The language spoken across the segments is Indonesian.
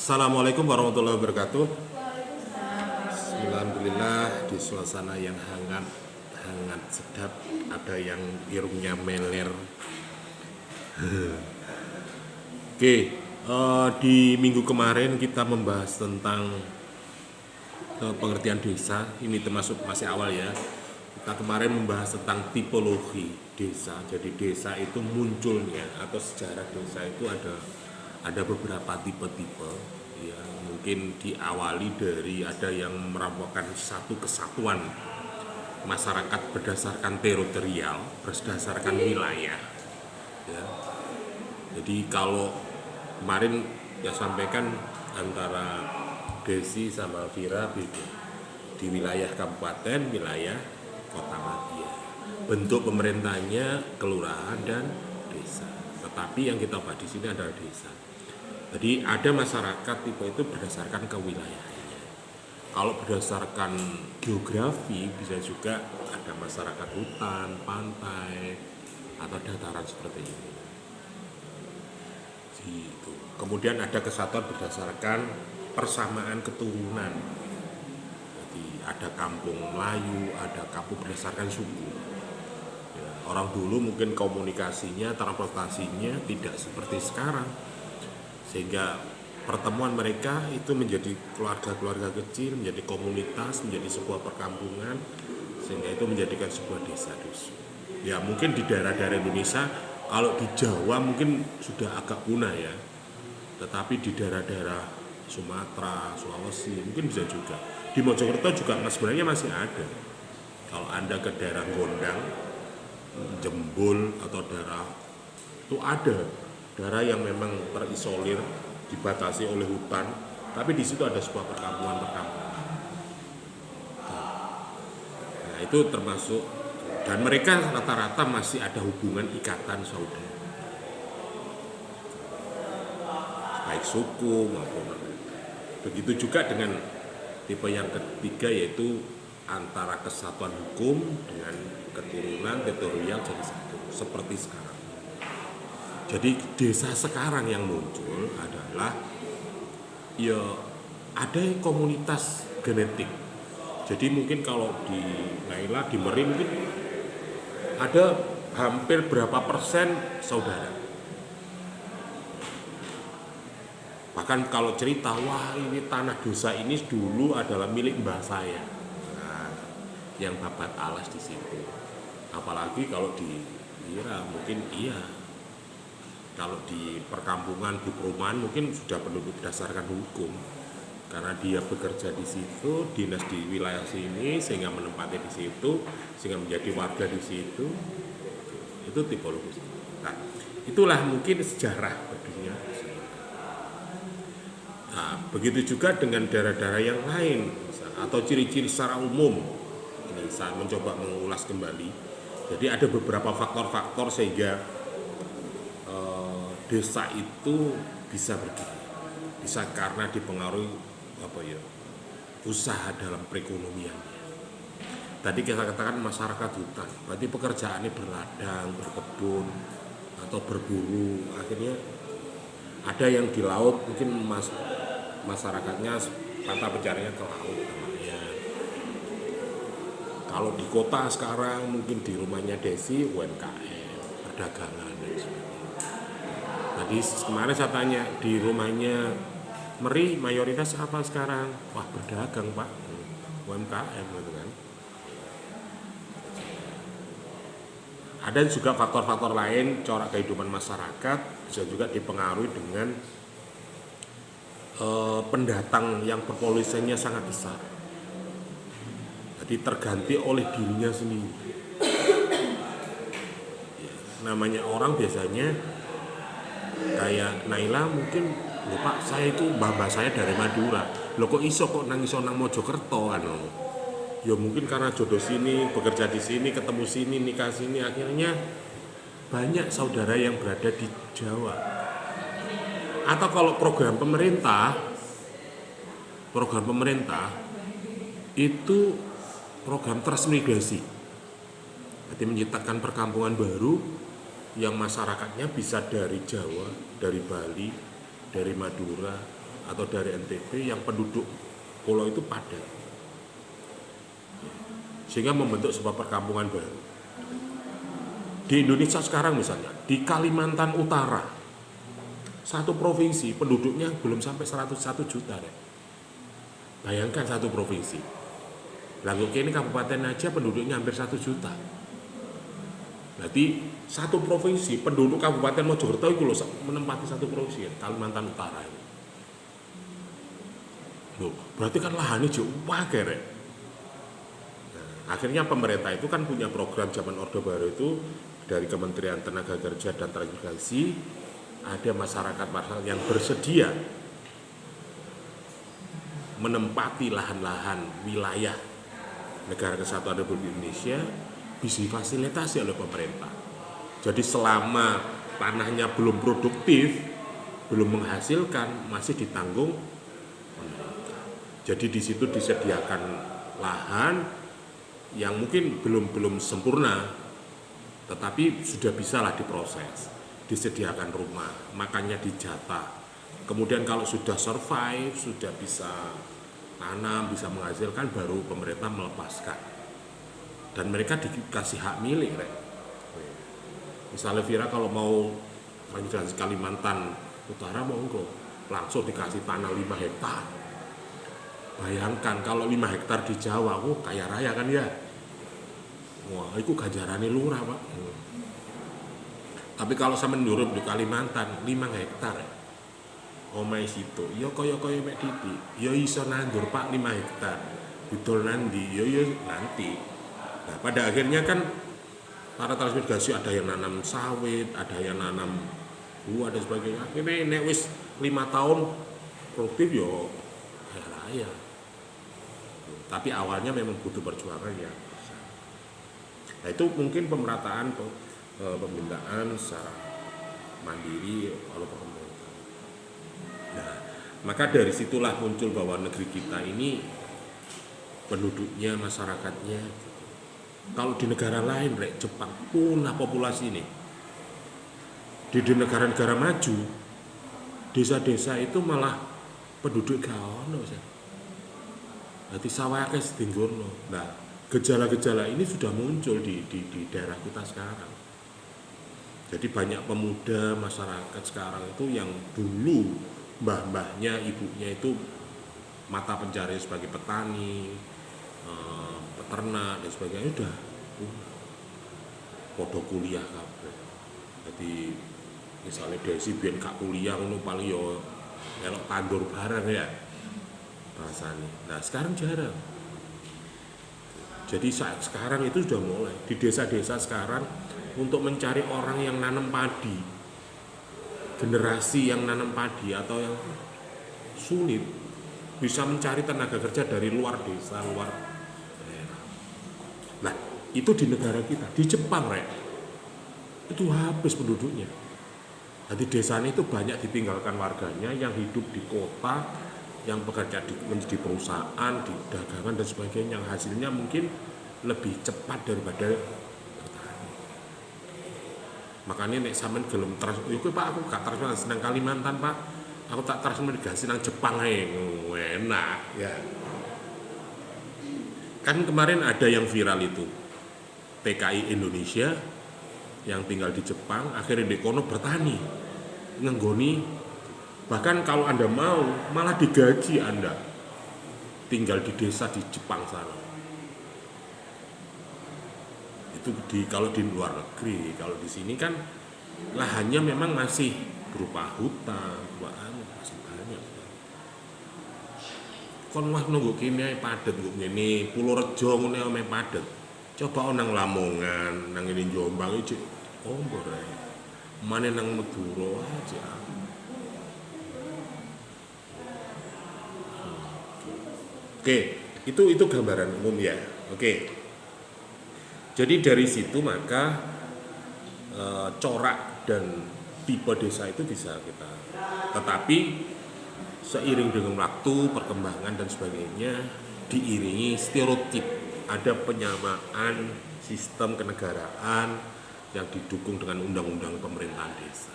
Assalamualaikum warahmatullahi wabarakatuh. Alhamdulillah di suasana yang hangat, hangat sedap. Ada yang irungnya meler. Oke, di minggu kemarin kita membahas tentang pengertian desa. Ini termasuk masih awal ya. Kita kemarin membahas tentang tipologi desa. Jadi desa itu munculnya atau sejarah desa itu ada beberapa tipe-tipe ya, mungkin diawali dari ada yang merupakan satu kesatuan masyarakat berdasarkan teritorial, berdasarkan wilayah ya. Jadi kalau kemarin ya sampaikan antara Desi sama Vira beda di wilayah kabupaten, wilayah kota Madia, bentuk pemerintahnya kelurahan dan desa, tetapi yang kita bahas di sini adalah desa. Jadi ada masyarakat tipe itu berdasarkan kewilayahannya. Kalau berdasarkan geografi bisa juga ada masyarakat hutan, pantai, atau dataran seperti ini. Gitu. Kemudian ada kesatuan berdasarkan persamaan keturunan. Jadi ada kampung Melayu, ada kampung berdasarkan suku. Ya, orang dulu mungkin komunikasinya, transportasinya tidak seperti sekarang. Sehingga pertemuan mereka itu menjadi keluarga-keluarga kecil, menjadi komunitas, menjadi sebuah perkampungan, sehingga itu menjadikan sebuah desa dusun. Ya mungkin di daerah-daerah Indonesia, kalau di Jawa mungkin sudah agak punah ya, tetapi di daerah-daerah Sumatera, Sulawesi mungkin bisa juga. Di Mojokerto juga sebenarnya masih ada. Kalau Anda ke daerah Gondang, Jembul atau daerah itu ada daerah yang memang terisolir, dibatasi oleh hutan, tapi di situ ada sebuah perkampungan. Nah, itu termasuk, dan mereka rata-rata masih ada hubungan ikatan saudara, baik suku maupun. Begitu juga dengan tipe yang ketiga, yaitu antara kesatuan hukum dengan keturunan teritorial jadi satu, seperti sekarang. Jadi desa sekarang yang muncul adalah ya ada komunitas genetik. Jadi mungkin kalau di Naila, di Meri mungkin ada hampir berapa persen saudara. Bahkan kalau cerita, wah ini tanah dosa ini dulu adalah milik mbah saya. Nah, yang babat alas di situ. Apalagi kalau di Ira mungkin iya. Kalau di perkampungan, di perumahan mungkin sudah penduduk berdasarkan hukum, karena dia bekerja di situ, dinas di wilayah sini, sehingga menempati di situ, sehingga menjadi warga di situ. Itu tipologis. Nah, itulah mungkin sejarah berdirinya. Nah, begitu juga dengan daerah-daerah yang lain, atau ciri-ciri secara umum. Ini saya mencoba mengulas kembali. Jadi ada beberapa faktor-faktor sehingga desa itu bisa berdiri, bisa karena dipengaruhi usaha dalam perekonomiannya. Tadi kita katakan masyarakat hutan, berarti pekerjaannya berladang, berkebun atau berburu. Akhirnya ada yang di laut, mungkin masyarakatnya mata pencariannya ke laut. Kalau di kota sekarang mungkin di rumahnya Desi UMKM, perdagangan dan sebagainya. Tadi kemarin saya tanya di rumahnya Meri mayoritas apa sekarang? Wah berdagang pak, UMKM gitu kan. Ada juga faktor-faktor lain corak kehidupan masyarakat bisa juga dipengaruhi dengan pendatang yang populasinya sangat besar. Jadi terganti oleh dirinya sendiri. Ya, namanya orang biasanya kayak Naila mungkin, loh pak saya itu mbah saya dari Madura, loh kok iso kok nang Mojokerto kan. Ya mungkin karena jodoh sini, bekerja di sini, ketemu sini, nikah sini, akhirnya banyak saudara yang berada di Jawa. Atau kalau program pemerintah itu program transmigrasi, berarti menciptakan perkampungan baru yang masyarakatnya bisa dari Jawa, dari Bali, dari Madura, atau dari NTB yang penduduk pulau itu padat, sehingga membentuk sebuah perkampungan baru. Di Indonesia sekarang misalnya, di Kalimantan Utara, satu provinsi penduduknya belum sampai 101 juta deh. Bayangkan satu provinsi. Lalu ini kabupaten aja penduduknya hampir 1 juta. Berarti satu provinsi penduduk Kabupaten Mojokerto itu loh menempati satu provinsi Kalimantan Utara itu. Loh, berarti kan lahannya jauh pakai. Nah, akhirnya pemerintah itu kan punya program zaman Orde Baru itu dari Kementerian Tenaga Kerja dan Transmigrasi, ada masyarakat yang bersedia menempati lahan-lahan wilayah Negara Kesatuan Republik Indonesia bisa difasilitasi oleh pemerintah. Jadi selama tanahnya belum produktif, belum menghasilkan, masih ditanggung pemerintah. Jadi di situ disediakan lahan yang mungkin belum sempurna, tetapi sudah bisalah diproses. Disediakan rumah, makannya dijatah. Kemudian kalau sudah survive, sudah bisa tanam, bisa menghasilkan, baru pemerintah melepaskan. Dan mereka dikasih hak milik, Rek. Misalnya Vira kalau mau transmigrasi Kalimantan Utara, monggo langsung dikasih tanah 5 hektar. Bayangkan kalau 5 hektar di Jawa, kaya raya kan ya. Wah, itu ganjarannya lurah, Pak. Tapi kalau sama nyurup di Kalimantan 5 hektar, omai situ, ya kaya mek titik, ya iso nandur Pak 5 hektar. Betul nanti, ya nanti. Nah, pada akhirnya kan para transmigrasi ada yang nanam sawit, ada yang nanam buah dan sebagainya. Ini nek wis 5 tahun produktif yo kaya raya. Tapi awalnya memang butuh perjuangan ya. Nah, itu mungkin pemerataan pembinaan secara mandiri oleh pemerintah. Nah, maka dari situlah muncul bahwa negeri kita ini penduduknya, masyarakatnya. Kalau di negara lain, Jepang, punah populasi ini. Di negara-negara maju, desa-desa itu malah penduduk gak ono. Berarti sawahnya setinggurno. Nah, gejala-gejala ini sudah muncul di daerah kita sekarang. Jadi banyak pemuda masyarakat sekarang itu yang dulu mbah-mbahnya, ibunya itu mata pencarian sebagai petani, peternak dan sebagainya, udah podo kuliah kabeh. Jadi misalnya desi biyen gak kuliah ngono paling yo melok tandur bareng ya bahasanya. Nah, sekarang jarang. Jadi saat sekarang itu sudah mulai di desa-desa sekarang untuk mencari orang yang nanam padi, generasi yang nanam padi atau yang sulit, bisa mencari tenaga kerja dari luar desa, luar daerah. Nah, itu di negara kita, di Jepang, itu habis penduduknya. Jadi desanya itu banyak ditinggalkan warganya yang hidup di kota, yang bekerja di perusahaan, di dagangan dan sebagainya, yang hasilnya mungkin lebih cepat daripada petani. Makanya nek sampean gelem Pak, aku gak transmigrasi nang Kalimantan, Pak. Aku tak transmigrasi nang Jepang ae. Enak ya. Kan kemarin ada yang viral itu. TKI Indonesia yang tinggal di Jepang akhirnya di kono bertani. Ngenggoni, bahkan kalau Anda mau malah digaji Anda tinggal di desa di Jepang sana. Itu kalau di luar negeri. Kalau di sini kan lahannya memang masih berupa hutan, masih banyak. Kon wah nunggu kene padet kok ngene, Purworejo ngene ame padet. Coba nang Lamongan, nang ini Jombang iki ombor ae. Mane nang Madura aja. Oke, itu gambaran umum ya. Oke. Jadi dari situ maka corak dan tipe desa itu bisa kita. Tetapi seiring dengan waktu, perkembangan dan sebagainya diiringi stereotip, ada penyamaan sistem kenegaraan yang didukung dengan undang-undang pemerintahan desa.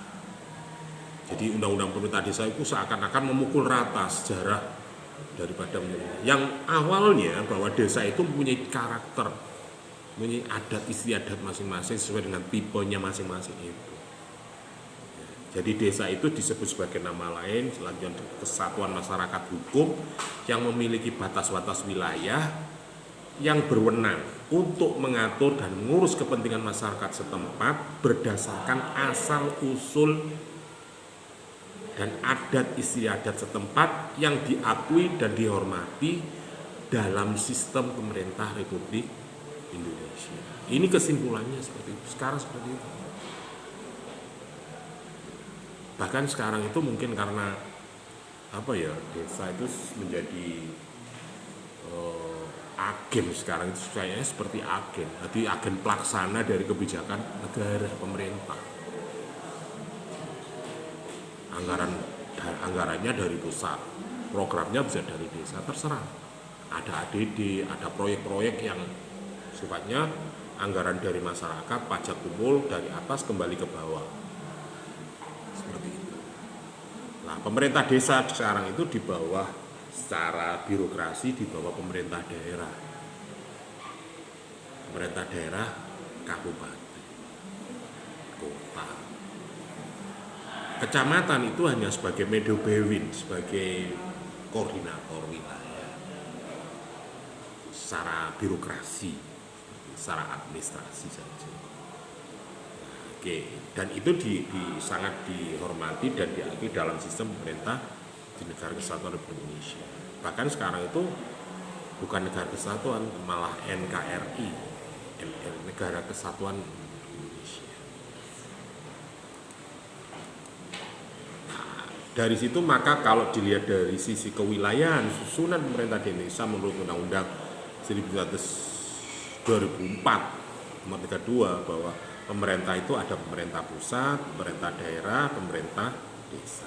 Jadi undang-undang pemerintah desa itu seakan-akan memukul rata sejarah daripada yang awalnya bahwa desa itu mempunyai karakter, mempunyai adat istiadat masing-masing sesuai dengan tipenya masing-masing itu. Jadi desa itu disebut sebagai nama lain selanjutnya kesatuan masyarakat hukum yang memiliki batas-batas wilayah yang berwenang untuk mengatur dan mengurus kepentingan masyarakat setempat berdasarkan asal usul dan adat istiadat setempat yang diakui dan dihormati dalam sistem pemerintah Republik Indonesia. Ini kesimpulannya seperti itu. Sekarang seperti itu. Bahkan sekarang itu mungkin karena desa itu menjadi agen sekarang itu kayaknya seperti agen. Jadi agen pelaksana dari kebijakan negara pemerintah. Anggarannya dari pusat, programnya bisa dari desa, terserah. Ada ADD, ada proyek-proyek yang sifatnya anggaran dari masyarakat, pajak kumpul dari atas kembali ke bawah. Nah, pemerintah desa sekarang itu di bawah secara birokrasi di bawah pemerintah daerah. Pemerintah daerah kabupaten, kota. Kecamatan itu hanya sebagai medobewin, sebagai koordinator wilayah. Secara birokrasi, secara administrasi saja. Oke, dan itu sangat dihormati dan diakui dalam sistem pemerintah di negara kesatuan Republik Indonesia. Bahkan sekarang itu bukan negara kesatuan, malah NKRI, negara kesatuan Indonesia. Nah, dari situ maka kalau dilihat dari sisi kewilayahan susunan pemerintah di Indonesia menurut Undang-Undang 2004 nomor 32 bahwa pemerintah itu ada pemerintah pusat, pemerintah daerah, pemerintah desa.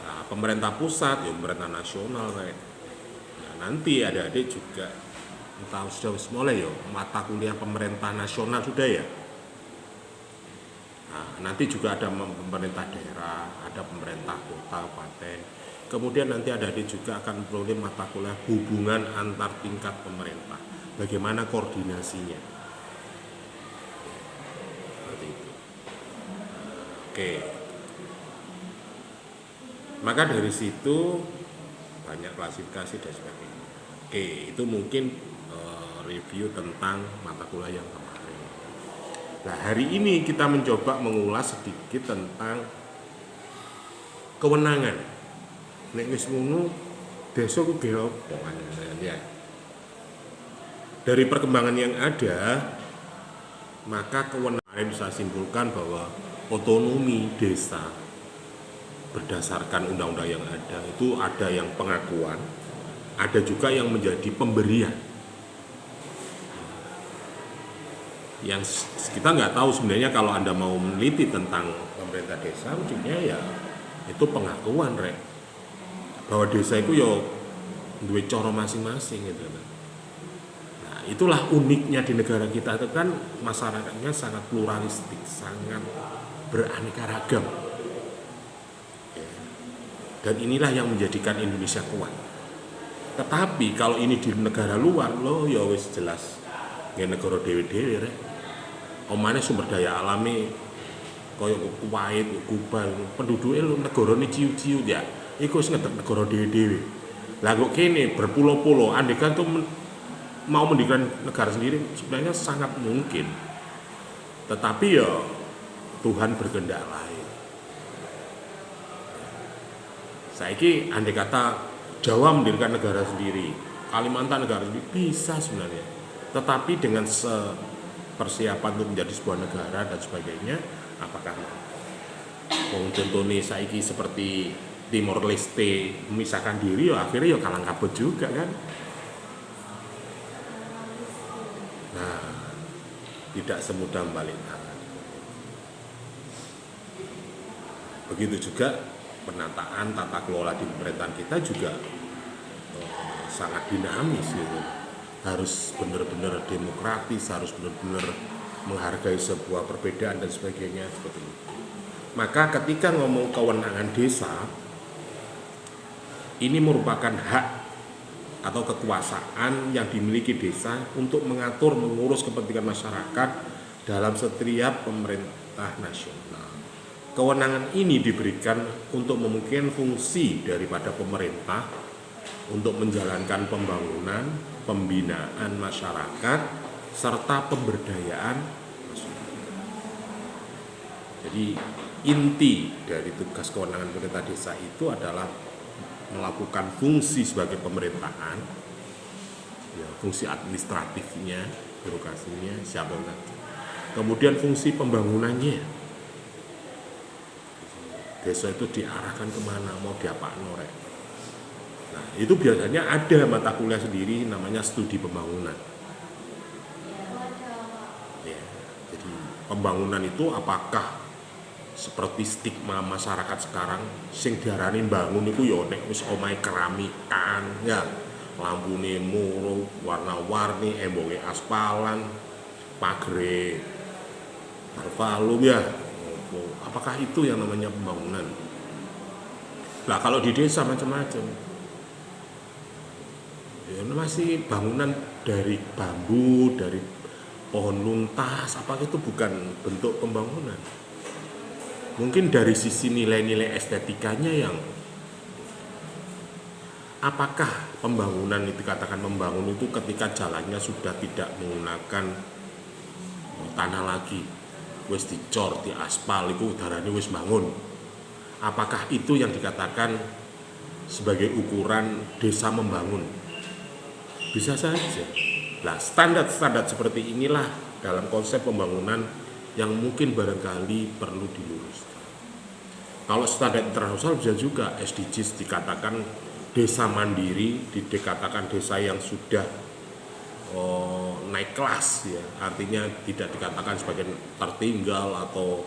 Nah, pemerintah pusat ya pemerintah nasional kayak. Nah, nanti adik-adik juga entah sudah mulai ya mata kuliah pemerintah nasional sudah ya. Nah, nanti juga ada pemerintah daerah, ada pemerintah kota, kabupaten. Kemudian nanti adik-adik juga akan memperoleh mata kuliah hubungan antar tingkat pemerintah. Bagaimana koordinasinya? Oke. Maka dari situ banyak klasifikasi dan sebagainya. Oke, itu mungkin review tentang mata kuliah yang kemarin. Nah, hari ini kita mencoba mengulas sedikit tentang kewenangan. Nek wis ngono desa ku ge opo ya. Dari perkembangan yang ada, maka kewenangan bisa simpulkan bahwa otonomi desa berdasarkan undang-undang yang ada itu ada yang pengakuan, ada juga yang menjadi pemberian. Yang kita nggak tahu sebenarnya kalau Anda mau meneliti tentang pemerintah desa, ujungnya ya itu pengakuan bahwa desa itu ya duwe cara masing-masing gitu. Nah, itulah uniknya di negara kita itu kan masyarakatnya sangat pluralistik, sangat beraneka ragam. Dan inilah yang menjadikan Indonesia kuat. Tetapi kalau ini di negara luar lo ya wis jelas nggih negara dhewe-dhewe rek. Omane sumber daya alami kaya Kuwait, Kuba, penduduke lo negarane ciu-ciu ya. Iku wis ngedek negara dhewe-dhewe. Lah kok kene berpulau-pulau andekan tuh mau mendirikan negara sendiri sebenarnya sangat mungkin. Tetapi ya Tuhan berkehendak lain. Saiki andai kata Jawa mendirikan negara sendiri, Kalimantan negara sendiri bisa sebenarnya. Tetapi dengan persiapan untuk menjadi sebuah negara dan sebagainya, apakah contohnya saiki seperti Timor Leste memisahkan diri, ya akhirnya ya kalang kabut juga kan. Nah, tidak semudah balik tangan. Begitu juga penataan tata kelola di pemerintahan kita juga sangat dinamis gitu. Harus benar-benar demokratis, harus benar-benar menghargai sebuah perbedaan dan sebagainya seperti itu. Maka ketika ngomong kewenangan desa, ini merupakan hak atau kekuasaan yang dimiliki desa untuk mengatur, mengurus kepentingan masyarakat dalam setiap pemerintah nasional. Kewenangan ini diberikan untuk memungkinkan fungsi daripada pemerintah untuk menjalankan pembangunan, pembinaan masyarakat, serta pemberdayaan masyarakat. Jadi inti dari tugas kewenangan pemerintah desa itu adalah melakukan fungsi sebagai pemerintahan, ya, fungsi administratifnya, birokrasinya, siapa saja. Kemudian fungsi pembangunannya, desa itu diarahkan kemana, mau diapain norek. Nah, itu biasanya ada mata kuliah sendiri namanya studi pembangunan. Ya, jadi pembangunan itu apakah seperti stigma masyarakat sekarang sing diarani bangun itu ya nek wis omahe keramikan, ya lampune murung warna-warni, embonge aspalan, pagere alvalum, ya. Apakah itu yang namanya pembangunan? Nah, kalau di desa macam-macam, ya masih bangunan dari bambu, dari pohon luntas, apakah itu bukan bentuk pembangunan? Mungkin dari sisi nilai-nilai estetikanya yang apakah pembangunan itu dikatakan membangun itu ketika jalannya sudah tidak menggunakan tanah lagi, wis dicor, di aspal, itu udaranya wis bangun. Apakah itu yang dikatakan sebagai ukuran desa membangun? Bisa saja. Nah, standar-standar seperti inilah dalam konsep pembangunan yang mungkin barangkali perlu diluruskan. Kalau standar internasional bisa juga SDGs dikatakan desa mandiri, dikatakan desa yang sudah naik kelas, ya, artinya tidak dikatakan sebagai tertinggal atau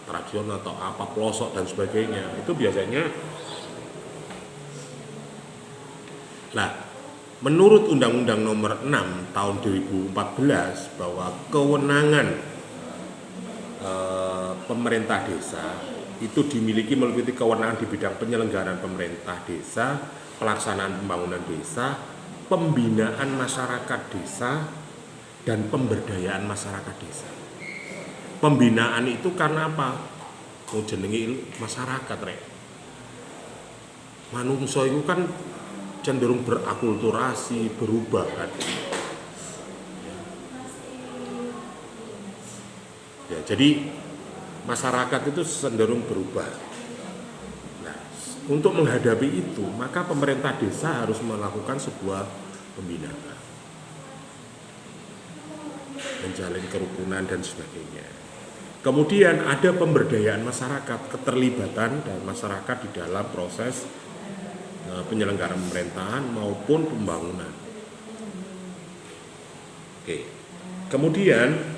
tradisional atau apa pelosok dan sebagainya. Itu biasanya. Nah, menurut Undang-Undang Nomor 6 Tahun 2014 bahwa kewenangan pemerintah desa itu dimiliki meliputi kewenangan di bidang penyelenggaraan pemerintah desa, pelaksanaan pembangunan desa, pembinaan masyarakat desa, dan pemberdayaan masyarakat desa. Pembinaan itu karena apa? Mau jenengi masyarakat, rek. Manungsa itu kan cenderung berakulturasi, berubah kan. Ya, jadi masyarakat itu cenderung berubah. Nah, untuk menghadapi itu, maka pemerintah desa harus melakukan sebuah pembinaan, menjalin kerukunan dan sebagainya. Kemudian ada pemberdayaan masyarakat, keterlibatan dan masyarakat di dalam proses penyelenggaraan pemerintahan maupun pembangunan. Oke. Kemudian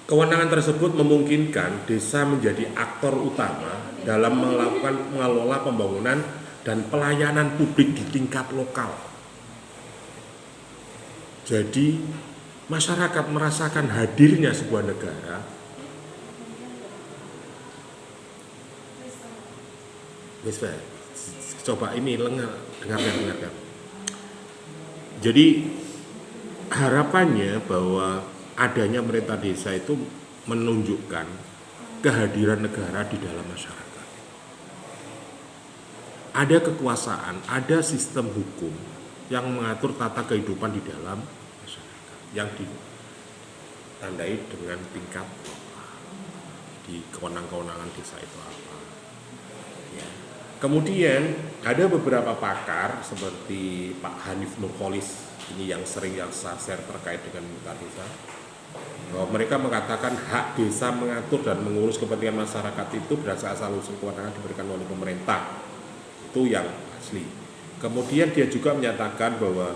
kewenangan tersebut memungkinkan desa menjadi aktor utama dalam melakukan mengelola pembangunan dan pelayanan publik di tingkat lokal. Jadi masyarakat merasakan hadirnya sebuah negara coba ini dengarkan. Jadi harapannya bahwa adanya pemerintah desa itu menunjukkan kehadiran negara di dalam masyarakat. Ada kekuasaan, ada sistem hukum yang mengatur tata kehidupan di dalam masyarakat yang ditandai dengan tingkat lokal. Di kewenangan-kewenangan desa itu apa? Ya. Kemudian ada beberapa pakar seperti Pak Hanif Nurholis, ini yang sering saya share terkait dengan pemerintah desa. Mereka mengatakan hak desa mengatur dan mengurus kepentingan masyarakat itu berdasarkan asal-usul kewenangan diberikan oleh pemerintah. Itu yang asli. Kemudian dia juga menyatakan bahwa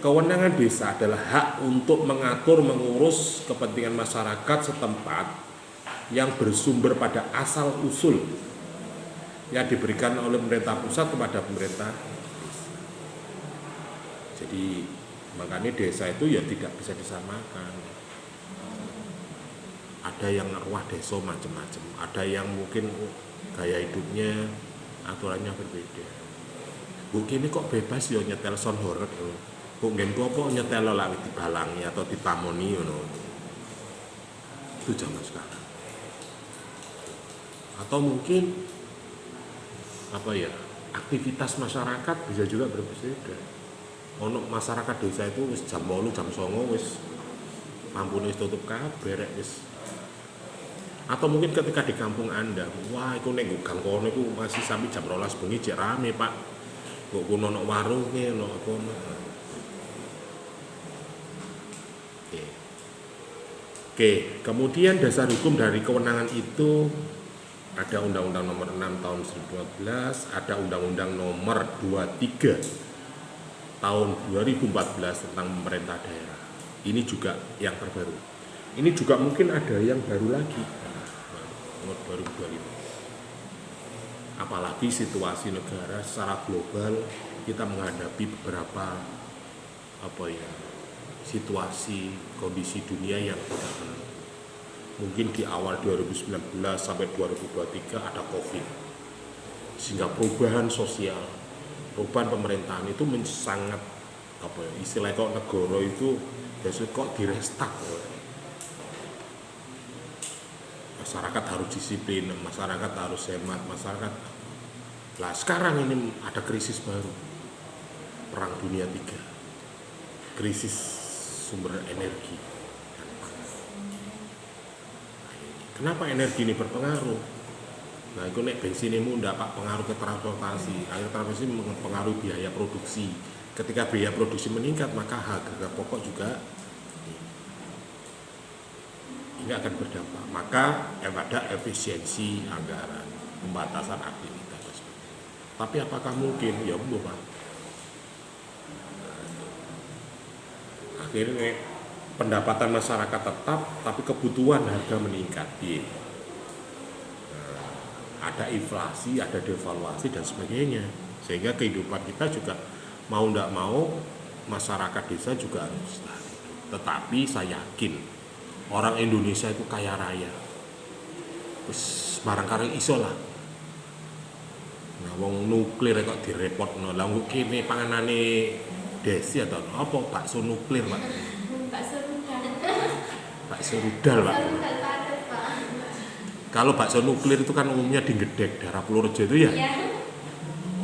kewenangan desa adalah hak untuk mengatur, mengurus kepentingan masyarakat setempat yang bersumber pada asal-usul yang diberikan oleh pemerintah pusat kepada pemerintah desa. Jadi makanya desa itu ya tidak bisa disamakan. ada yang ruah desa macam-macam, ada yang mungkin gaya hidupnya aturannya berbeda. Bu kini kok bebas yo nyetel sound horeg lho. Bu ngen ku apa nyetel lak dibalangi atau ditamoni ngono. Itu zaman sekarang. Atau mungkin apa ya? Aktivitas masyarakat bisa juga berbeda. Ono masyarakat desa itu wis jam 8 jam 9 wis lampune wis tutup kabeh rek wis. Atau mungkin ketika di kampung Anda, wah itu nek gang kono iku masih sampai jam 12 bengi jek rame, Pak. Kok kono ono warunge, ono kono. Oke, kemudian dasar hukum dari kewenangan itu ada Undang-Undang Nomor 6 Tahun 2012, ada Undang-Undang Nomor 23 Tahun 2014 tentang pemerintah daerah. Ini juga yang terbaru. Ini juga mungkin ada yang baru lagi, nomor 2025. Apalagi situasi negara secara global kita menghadapi beberapa situasi kondisi dunia yang tidak menentu. Mungkin di awal 2019 sampai 2023 ada COVID, sehingga perubahan sosial, perubahan pemerintahan itu sangat istilahnya kok negara itu biasanya kok direstak. Masyarakat harus disiplin, masyarakat harus hemat, masyarakat. Lah sekarang ini ada krisis baru, Perang Dunia III, krisis sumber energi. Kenapa energi ini berpengaruh? Nah itu nek bensinmu dapat pengaruh ke transportasi, transportasi mempengaruhi biaya produksi. Ketika biaya produksi meningkat maka harga pokok juga ini akan berdampak. Maka ada efisiensi anggaran, pembatasan aktivitas. Tapi apakah mungkin? Ya belum, Pak. Akhirnya pendapatan masyarakat tetap, tapi kebutuhan harga meningkat. Ada inflasi, ada devaluasi dan sebagainya. Sehingga kehidupan kita juga mau tidak mau masyarakat desa juga harus. Tetapi saya yakin orang Indonesia itu kaya raya. Terus barangkali iso lah. Nah, wong nuklir kok direpotno. Lah kok kene panganane desi atau apa bakso nuklir, Pak? Bakso rudal, Pak. Kalau bakso nuklir itu kan umumnya di Gedek, daerah Purworejo itu ya.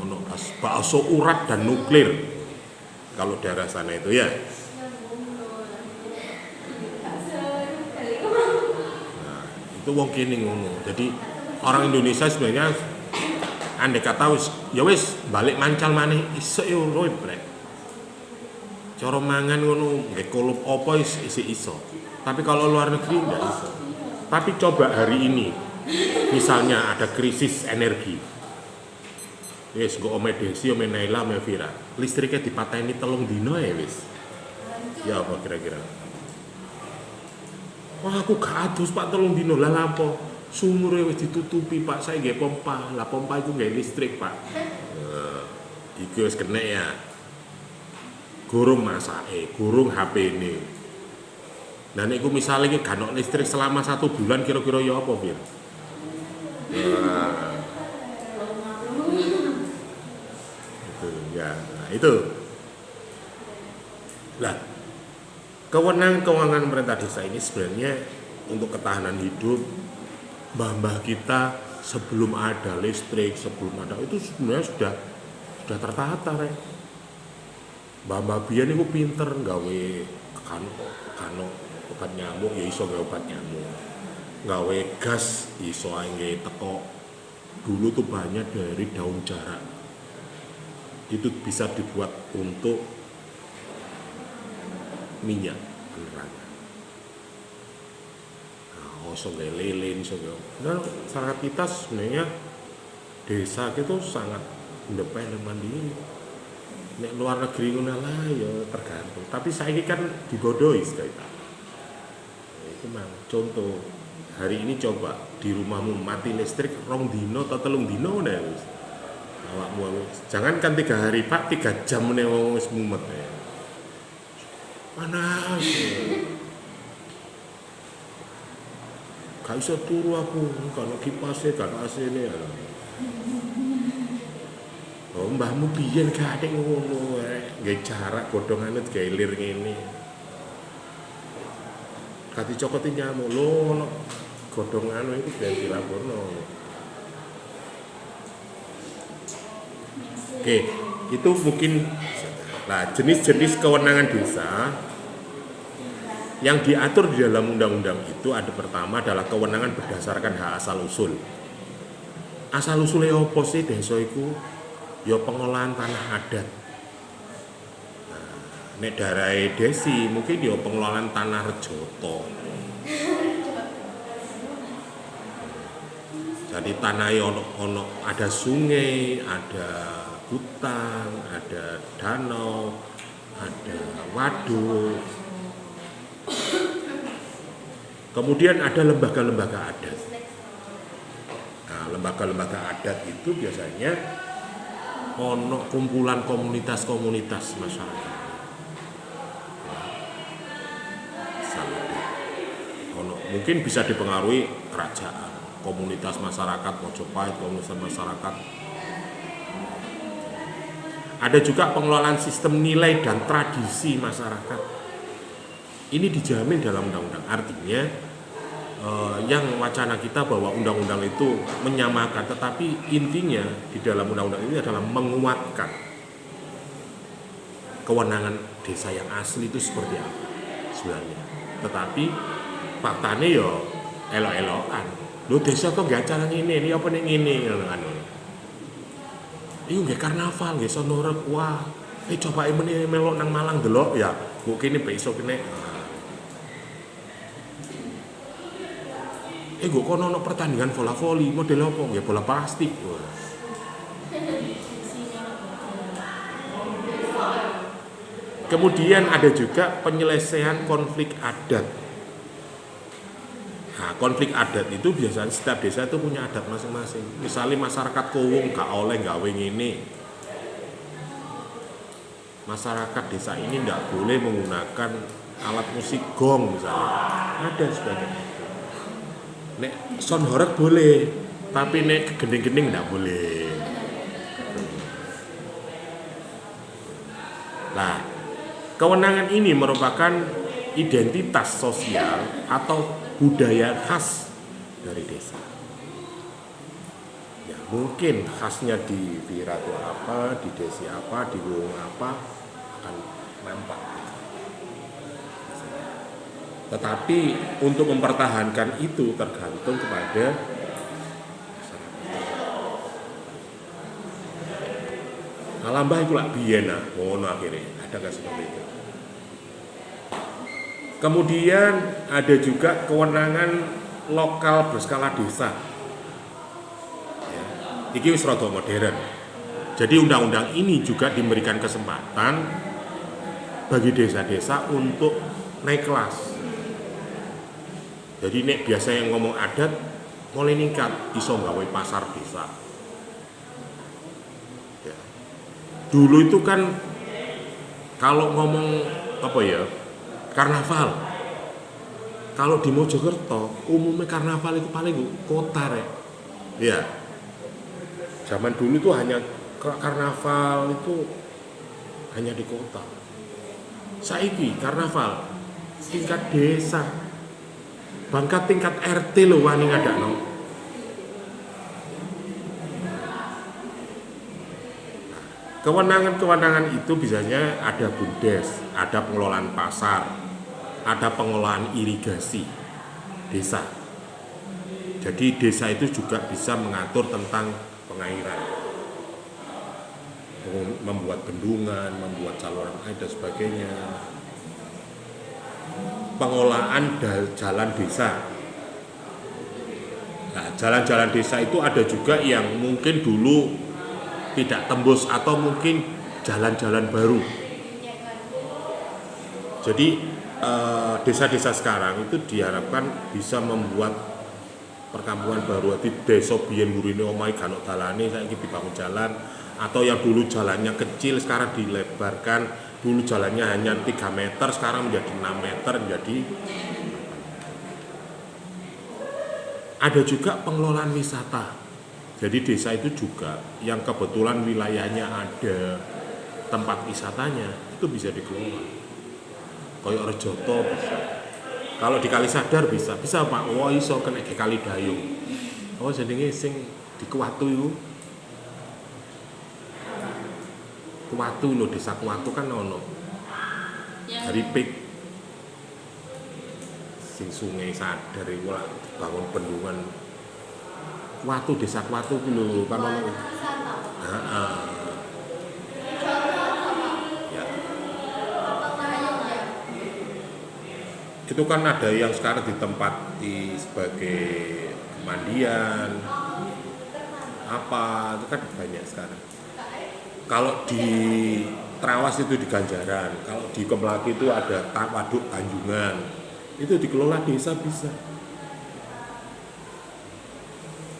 Ono bakso urat dan nuklir. Kalau daerah sana itu ya. Itu wong kene ngono. Jadi orang Indonesia sebenarnya andai kata wis balik mancal maneh iso yo rek. Cara mangan ngono nggih kolup apa iso. Tapi kalau luar negeri enggak iso. Tapi coba hari ini misalnya ada krisis energi. Wis go ome Desi, ome Naila, ome Vira. Listriknya dipateni 3 dino ya wis. Ya apa kira-kira? Wah aku gak adus Pak 3 dino lah lampo sumure wis ditutupi Pak, saya nggih pompa. Lah pompa iku nggih listrik Pak. Iki wis kena ya. Gurung masake, gurung HP-ne. Nah niku misale iki gak ono listrik selama 1 bulan kira-kira ya apa, Fir? Itu. Lah kewenangan pemerintah desa ini sebenarnya untuk ketahanan hidup mbah-mbah kita sebelum ada listrik, sebelum ada itu sebenarnya sudah tertata rek. Mbah-mbah biyen niku pinter gawe kano obat nyamuk ya iso gawe obat nyamuk. Gawe gas iso ae teko. Dulu tuh banyak dari daun jarak. Itu bisa dibuat untuk minyak penerangan. Nah, iso gawe lilin, iso gawe. Nah, masyarakat kita sebenarnya desa itu sangat independen mandiri. Nek luar negeri ngono lah ya tergantung. Tapi saiki kan dibodohi kita. Itu mang contoh. Hari ini coba di rumahmu mati listrik 2 dino atau 3 dino nek wis. Awakmu jangan kan 3 hari Pak, 3 jam nek wis mumet ya. Panas. gak bisa turu aku, kalau kipasnya, kalau AC-nya. Oh, mbahmu biyen gak ada ngono, gak jarak godhongane digawe ngene. Kati cokoti nyamuk lho, ono godhongan iku ben dilaporno. Oke, itu mungkin jenis-jenis kewenangan desa yang diatur di dalam undang-undang itu ada pertama adalah kewenangan berdasarkan hak asal usul. Asal usulnya apa sih desa iku? Ya pengolahan tanah adat. Nek darai desi mungkin ya pengelolaan tanah rejoto. Jadi tanahnya ono ada sungai, ada hutan, ada danau, ada waduk. Kemudian ada lembaga-lembaga adat. Nah, lembaga-lembaga adat itu biasanya ono kumpulan komunitas-komunitas masyarakat. Mungkin bisa dipengaruhi kerajaan, komunitas masyarakat Mojopahit, komunitas masyarakat. Ada juga pengelolaan sistem nilai dan tradisi masyarakat. Ini dijamin dalam undang-undang. Artinya yang wacana kita bahwa undang-undang itu menyamakan, tetapi intinya di dalam undang-undang ini adalah menguatkan kewenangan desa yang asli itu seperti apa sebenarnya. Tetapi faktanya ya elok-elokan. Lho desa kok gak acara ngene, apa ning ngene ngono kan. Iku nggih karnaval, nggih sonorek. Wah, coba meneh melok nang Malang delok ya. Mbok kene besok kene. Gue kono ono pertandingan bola voli, model apa? Ya bola plastik. Kemudian ada juga penyelesaian konflik adat. Nah, konflik adat itu biasanya setiap desa itu punya adat masing-masing. Misalnya masyarakat Kowung gak oleh gawe ngene. Masyarakat desa ini nggak boleh menggunakan alat musik gong misalnya. Ada sebagainya. Nek sound horeg boleh, tapi nek gending-gending nggak boleh. Nah, kewenangan ini merupakan identitas sosial atau budaya khas dari desa. Ya mungkin khasnya di Vira itu apa, di desi apa, di Wung apa akan nampak. Tetapi untuk mempertahankan itu tergantung kepada Alambah itu lah biena, akhirnya ada nggak seperti itu. Kemudian ada juga kewenangan lokal berskala desa. Ya, ini wis rada modern. Jadi undang-undang ini juga diberikan kesempatan bagi desa-desa untuk naik kelas. Jadi nek biasa yang ngomong adat mulai ningkat iso gawe pasar desa. Ya. Dulu itu kan kalau ngomong apa ya karnaval. Kalau di Mojokerto umumnya karnaval itu paling kota rek. Ya. Zaman dulu itu hanya karnaval itu hanya di kota. Saiki karnaval tingkat desa. Bangkat tingkat RT lho wani ngadakno. Kewenangan-kewenangan itu biasanya ada BUMDes, ada pengelolaan pasar, ada pengelolaan irigasi desa. Jadi desa itu juga bisa mengatur tentang pengairan, membuat bendungan, membuat saluran air dan sebagainya. Pengelolaan jalan desa. Nah, jalan-jalan desa itu ada juga yang mungkin dulu tidak tembus atau mungkin jalan-jalan baru. Jadi desa-desa sekarang itu diharapkan bisa membuat perkampungan baru. Di desa biyen burine omahe gak ono dalane saiki dibangun jalan, atau yang dulu jalannya kecil sekarang dilebarkan. Dulu jalannya hanya 3 meter, sekarang menjadi 6 meter, menjadi. Ada juga pengelolaan wisata. Jadi desa itu juga yang kebetulan wilayahnya ada tempat wisatanya itu bisa dikelola. Kayak Rejoto bisa. Kalau di Kali Sadar bisa Pak. Oh iso kena ke Kali Dayung. Oh jenenge sing di Kuwatu itu. Kuwatu lho, desa Kuwatu kan ono. Dari Pik sing Sungai Sadar iku lah bangun bendungan. Kuwatu, desa Kuwatu ku lho kan ono. Heeh. Itu kan ada yang sekarang ditempati sebagai pemandian apa, itu kan banyak sekarang. Kalau di Trawas itu di Ganjaran, kalau di Kemlaki itu ada waduk Tanjungan, itu dikelola desa bisa.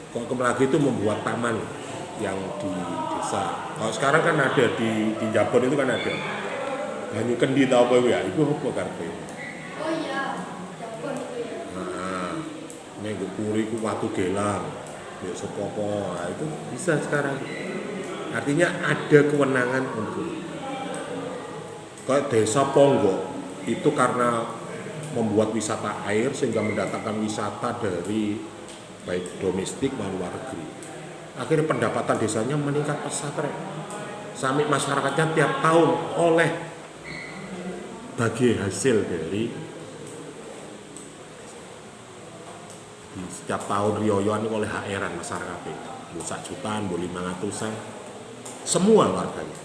Kalau Kemlaki itu membuat taman yang di desa. Kalau sekarang kan ada di Jabon itu kan ada Banyu Kendi tau apa ya, itu apa karpe? Oh iya, Jabon itu ya. Nah, Minggu Puri ku Watu Gelang, ya Sepopo, nah, itu bisa sekarang. Artinya ada kewenangan untuk kayak desa Ponggok itu karena membuat wisata air sehingga mendatangkan wisata dari baik domestik maupun luar negeri. Akhirnya pendapatan desanya meningkat pesat. Sampai masyarakatnya tiap tahun oleh bagi hasil dari setiap tahun riyoyoan oleh HR-an masyarakat. Bu 1 jutaan, bu 500-an, semua warganya.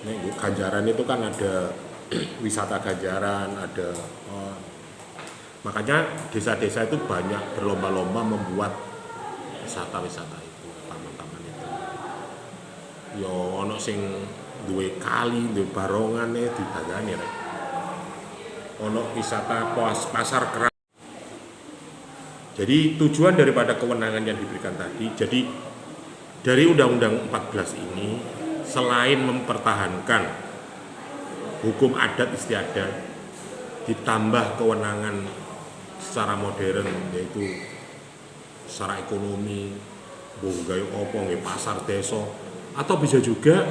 Ini Ganjaran itu kan ada wisata Ganjaran, ada makanya desa-desa itu banyak berlomba-lomba membuat wisata-wisata itu, taman-taman itu. Yo ono sing duwe kali, duwe barongane didagani rek. Ono wisata pasar kerak. Jadi tujuan daripada kewenangan yang diberikan tadi, jadi dari Undang-Undang 14 ini selain mempertahankan hukum adat istiadat, ditambah kewenangan secara modern, yaitu secara ekonomi, gawe opo nggih pasar desa, atau bisa juga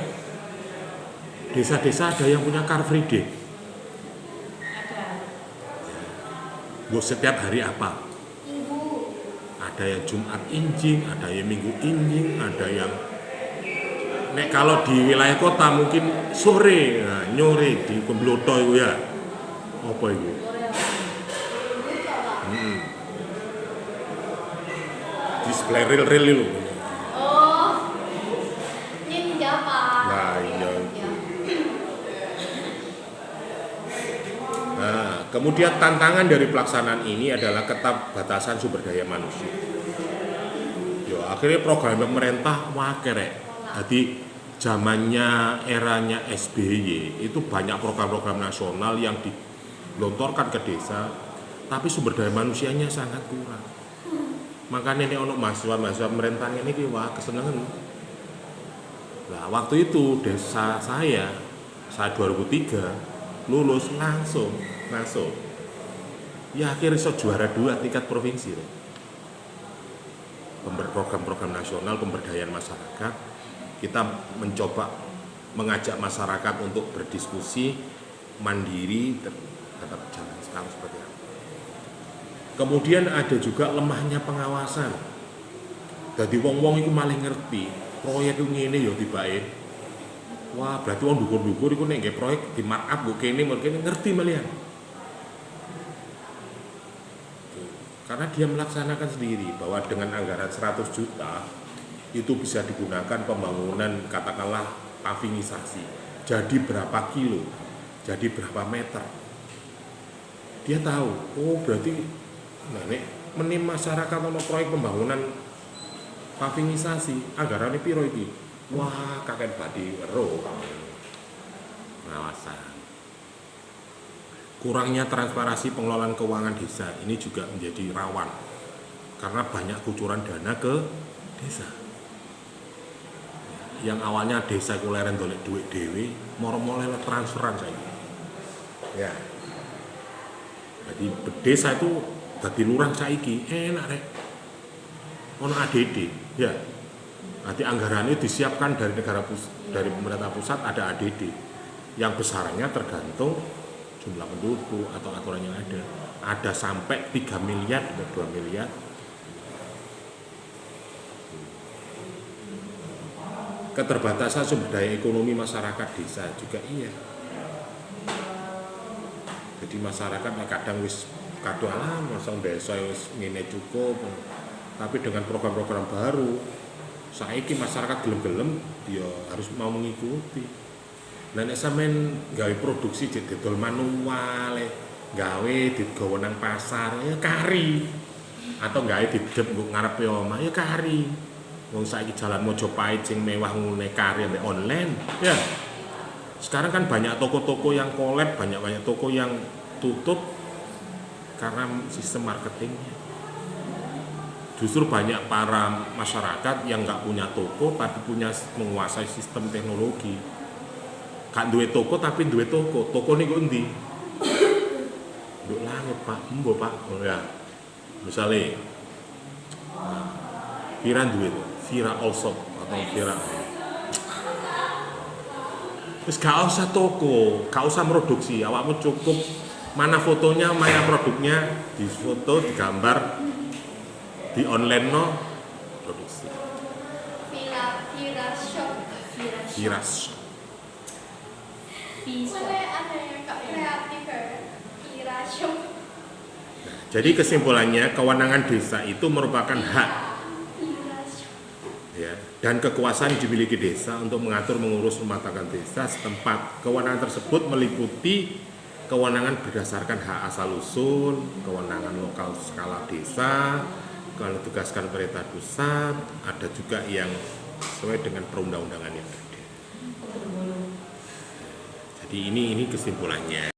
desa-desa ada yang punya Car Free Day. Buat setiap hari apa? Minggu. Ada yang Jumat Injing, ada yang Minggu Injing, ada yang nek kalau di wilayah kota mungkin sore, nah, nyore di Kembloto itu ya. Apa itu? Di sebelah rel-rel itu. Oh, ini siapa? Nah, iya. Nah, kemudian tantangan dari pelaksanaan ini adalah keterbatasan sumber daya manusia. Yo, akhirnya program pemerintah wah kerek. Jadi zamannya eranya SBY itu banyak program-program nasional yang dilontorkan ke desa, tapi sumber daya manusianya sangat kurang. Makanya ini untuk mahasiswa pemerintahan ini wah kesenangan. Nah, waktu itu desa saya 2003 lulus langsung. Ya akhirnya so juara 2 tingkat provinsi. Program-program nasional pemberdayaan masyarakat, kita mencoba mengajak masyarakat untuk berdiskusi mandiri terhadap jalan sekarang seperti apa. Kemudian ada juga lemahnya pengawasan. Jadi wong-wong itu malah ngerti proyek itu ngene ya tibake. Wah, berarti wong dukur-dukur iku nek nggih proyek di markup kok kene mungkin ngerti malian. Karena dia melaksanakan sendiri bahwa dengan anggaran 100 juta itu bisa digunakan pembangunan katakanlah pavingisasi. Jadi berapa kilo? Jadi berapa meter? Dia tahu. Oh, berarti nek menim masyarakat ono proyek pembangunan pavingisasi, anggarannya piro iki? Wah, kakek badi ero. Pengawasan. Kurangnya transparansi pengelolaan keuangan desa ini juga menjadi rawan karena banyak kucuran dana ke desa. Yang awalnya desa kuleren dolek duit dewe, moro-moro transferan saya. Ya. Jadi desa itu dadi lurah saiki enak rek. Ono ADD, ya. Nanti anggarannya disiapkan dari dari pemerintah pusat ada ADD. Yang besarnya tergantung jumlah penduduk atau aturan yang ada. Ada sampai 3 miliar, 2 miliar. Keterbatasan sumber daya ekonomi masyarakat desa juga iya. Jadi masyarakat kadang wis kadang masa desa wis ngene cukup. Tapi dengan program-program baru, saiki masyarakat gelem-gelem ya harus mau mengikuti. Nah nek sampean gawe produksi didol manual, gawe digawa nang pasar ya kari. Atau gawe didep nggo ngarepe omah ya kari. Wong saiki jalan Mojopahit sing mewah ngene kari ambek online, ya. Sekarang kan banyak toko-toko yang collab, banyak toko yang tutup karena sistem marketingnya. Justru banyak para masyarakat yang nggak punya toko tapi menguasai sistem teknologi. Gak duwe toko tapi duwe toko. Toko ini kok endi? Nduk langit Pak, embo Pak. Oh ya. Misalnya Vira duwe to, Vira Allshop atau Vira. Terus gak usah toko, gak usah produksi, awakmu cukup mana fotonya, mana produknya, difoto, digambar, di online no produksi. Vira Shop. Vira Shop. Boleh ada yang gak kreatif ya? Vira Shop. Nah, jadi kesimpulannya kewenangan desa itu merupakan hak Vira Shop. ya, dan kekuasaan dimiliki desa untuk mengatur mengurus rumah tangga desa setempat. Kewenangan tersebut meliputi kewenangan berdasarkan hak asal usul, kewenangan lokal skala desa, kalau ditugaskan pemerintah pusat, ada juga yang sesuai dengan perundang-undangan yang ada. Jadi ini kesimpulannya.